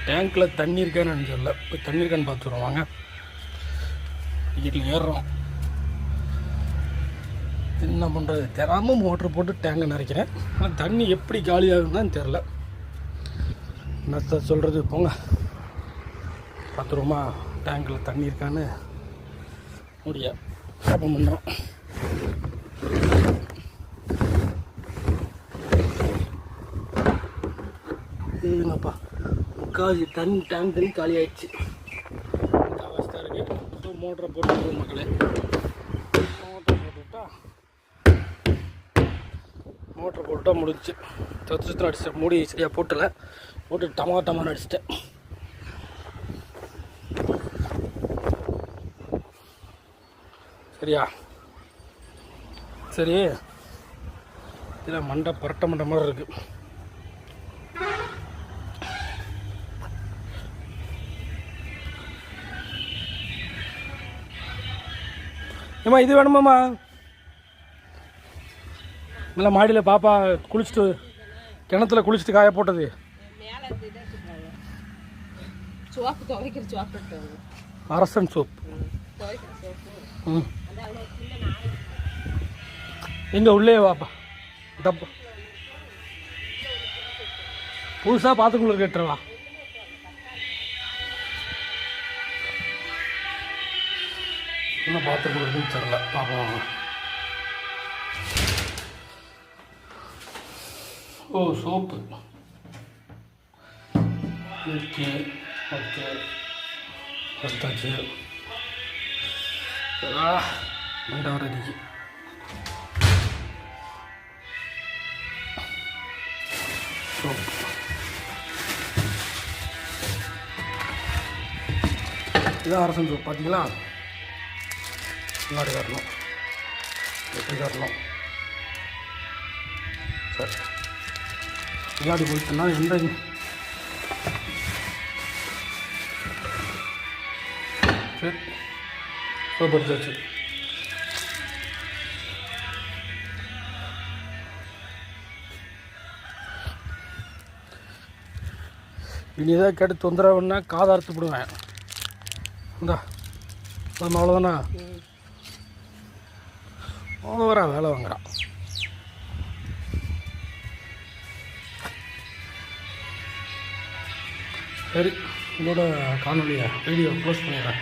டேங்க்கில் தண்ணி இருக்கான்னு தெரியல. இப்போ தண்ணி இருக்கான்னு பார்த்துருவோம் வாங்க. வீட்டில் ஏறுறோம். என்ன பண்ணுறது தெரியாமல் மோட்ரு போட்டு டேங்கை நிறைக்கிறேன். ஆனால் தண்ணி எப்படி காலியாகுதுன்னு தெரில. என்ன சொல்கிறது போங்க. பார்த்துருவோமா டேங்கில் தண்ணி இருக்கான்னு முடியா ஓப்பன் பண்ணுறோம். இதுங்கப்பா முக்கால்வாசி டேங்க் தண்ணி காலி ஆகிடுச்சு. அவஸ்தை இருக்குது. ஸோ மோட்டரை போட்டு மக்களே மோட்டரை போட்டுட்டா முடிச்சு. சுத்தம் அடிச்சிட்டேன். மூடி சரியாக போட்டு டமான்னு அடிச்சிட்டேன். சரியா சரி. இதில் மண்டை பரட்ட மண்டை மாதிரி இருக்குது. ஏம்மா இது வேணுமாம்மா? இல்லை மாடியில் பாப்பா குளிச்சுட்டு கிணத்துல குளிச்சுட்டு காய போட்டது. அரசன் சோப். எங்கே உள்ளே வாப்பா டப்பா புதுசாக பார்த்துக்குள்ள கேட்டுருவா. இன்னும் பார்த்துக்குள்ளதுன்னு தெரில. பார்ப்போம். Oh soap. ஓகே ஓகே ஃபஸ்ட்டாச்சு. மண்டை வர அடிக்கு. சோப்பு இதான் அரசன் சோப். பார்த்தீங்களா? முன்னாடி காட்டணும், எப்படி காட்டணும். சரி முன்னாடி போயிட்டுனா எந்த சரி சோப் எடுத்தாச்சு. இனி எதாவது கேட்டு தொந்தரவுன்னா காதை அறுத்து விடுவேன். இந்தா அவ்வளோதானே. ஓவரா வேலை வாங்குறான். சரி இதோட காணொலியை வீடியோ க்ளோஸ் பண்ணிடுறேன்.